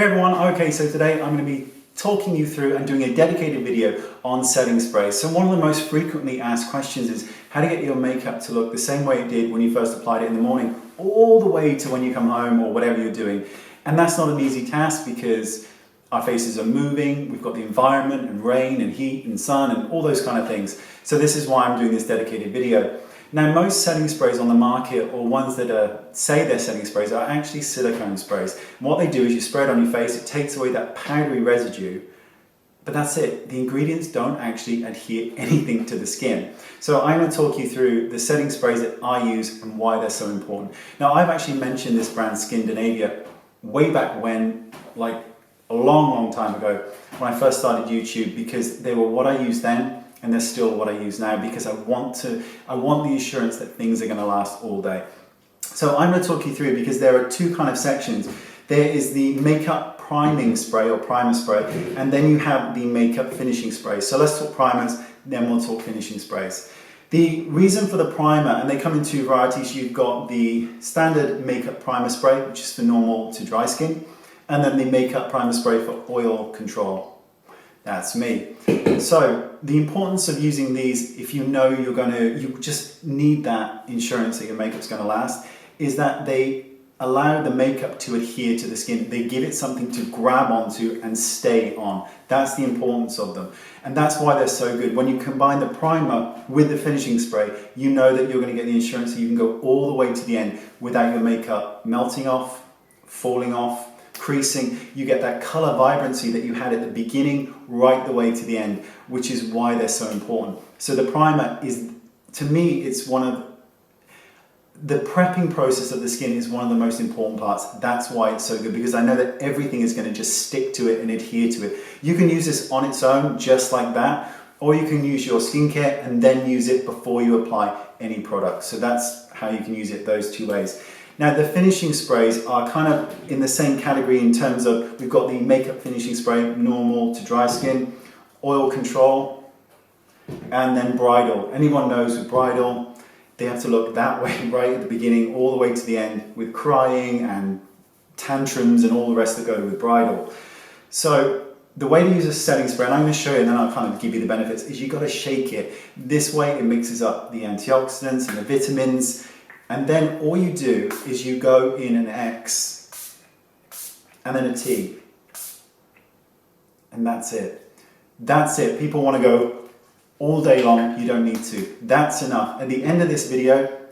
Hey everyone, okay, so today I'm going to be talking you through and doing a dedicated video on setting sprays. So one of the most frequently asked questions is how to get your makeup to look the same way it did when you first applied it in the morning, all the way to when you come home or whatever you're doing. And that's not an easy task because our faces are moving, we've got the environment and rain and heat and sun and all those kind of things. So this is why I'm doing this dedicated video. Now most setting sprays on the market, or ones that say they're setting sprays, are actually silicone sprays. And what they do is you spray it on your face, it takes away that powdery residue, but that's it. The ingredients don't actually adhere anything to the skin. So I'm going to talk you through the setting sprays that I use and why they're so important. Now I've actually mentioned this brand Skindinavia way back when, like a long time ago, when I first started YouTube, because they were what I used then, and they're still what I use now, because I want the assurance that things are going to last all day. So I'm going to talk you through, because there are two kind of sections. There is the makeup priming spray or primer spray, and then you have the makeup finishing spray. So let's talk primers, then we'll talk finishing sprays. The reason for the primer, and they come in two varieties, you've got the standard makeup primer spray, which is for normal to dry skin, and then the makeup primer spray for oil control. That's me. So the importance of using these, if you know you just need that insurance that your makeup's going to last, is that they allow the makeup to adhere to the skin. They give it something to grab onto and stay on. That's the importance of them. And that's why they're so good. When you combine the primer with the finishing spray, you know that you're going to get the insurance so you can go all the way to the end without your makeup melting off, falling off, creasing. You get that color vibrancy that you had at the beginning right the way to the end, which is why they're so important. So the primer is, to me, it's one of the prepping process of the skin is one of the most important parts. That's why it's so good, because I know that everything is going to just stick to it and adhere to it. You can use this on its own just like that, or you can use your skincare and then use it before you apply any product. So that's how you can use it those two ways. Now the finishing sprays are kind of in the same category in terms of, we've got the makeup finishing spray, normal to dry skin, oil control, and then bridal. Anyone knows with bridal, they have to look that way right at the beginning all the way to the end, with crying and tantrums and all the rest that go with bridal. So the way to use a setting spray, and I'm going to show you and then I'll kind of give you the benefits, is you've got to shake it. This way it mixes up the antioxidants and the vitamins. And then all you do is you go in an X and then a T. And that's it. That's it. People want to go all day long. You don't need to. That's enough. At the end of this video,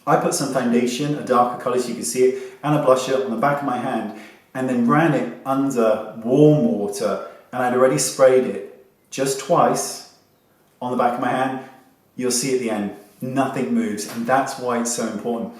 I put some foundation, a darker color so you can see it, and a blusher on the back of my hand, and then ran it under warm water. And I'd already sprayed it just twice on the back of my hand. You'll see at the end. Nothing moves, and that's why it's so important.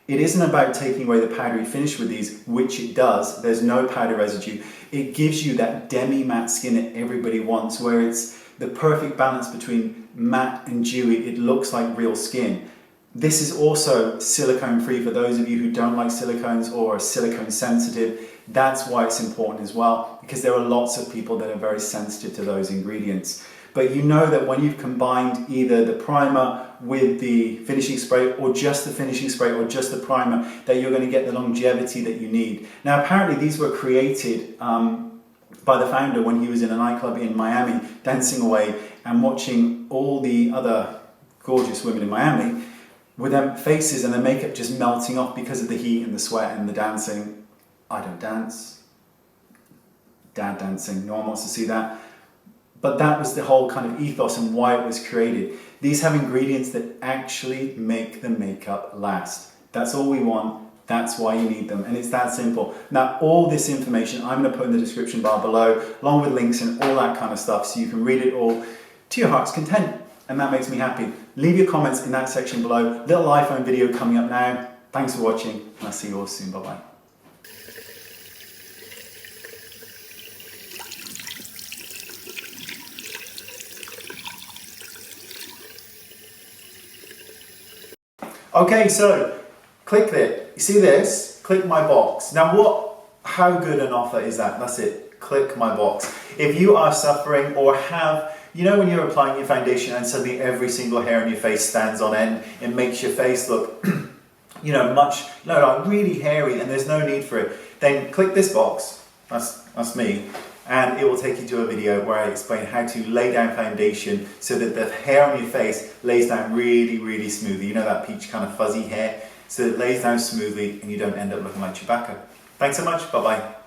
It isn't about taking away the powdery finish with these, which it does. There's no powder residue. It gives you that demi-matte skin that everybody wants, where it's the perfect balance between matte and dewy. It looks like real skin. This is also silicone free for those of you who don't like silicones or are silicone sensitive. That's why it's important as well, because there are lots of people that are very sensitive to those ingredients. But you know that when you've combined either the primer with the finishing spray, or just the finishing spray, or just the primer, that you're going to get the longevity that you need. Now apparently these were created by the founder when he was in a nightclub in Miami, dancing away and watching all the other gorgeous women in Miami with their faces and their makeup just melting off because of the heat and the sweat and the dancing. I don't dance. Dad dancing, no one wants to see that. But that was the whole kind of ethos and why it was created. These have ingredients that actually make the makeup last. That's all we want. That's why you need them. And it's that simple. Now, all this information I'm going to put in the description bar below, along with links and all that kind of stuff, so you can read it all to your heart's content. And that makes me happy. Leave your comments in that section below. Little iPhone video coming up now. Thanks for watching, and I'll see you all soon. Bye-bye. Okay, so click it. You see this? Click my box. Now how good an offer is that? That's it. Click my box. If you are suffering or have, you know when you're applying your foundation and suddenly every single hair on your face stands on end, it makes your face look, like really hairy and there's no need for it, then click this box that's me. And it will take you to a video where I explain how to lay down foundation so that the hair on your face lays down really, really smoothly. You know that peach kind of fuzzy hair? So it lays down smoothly and you don't end up looking like Chewbacca. Thanks so much, bye-bye.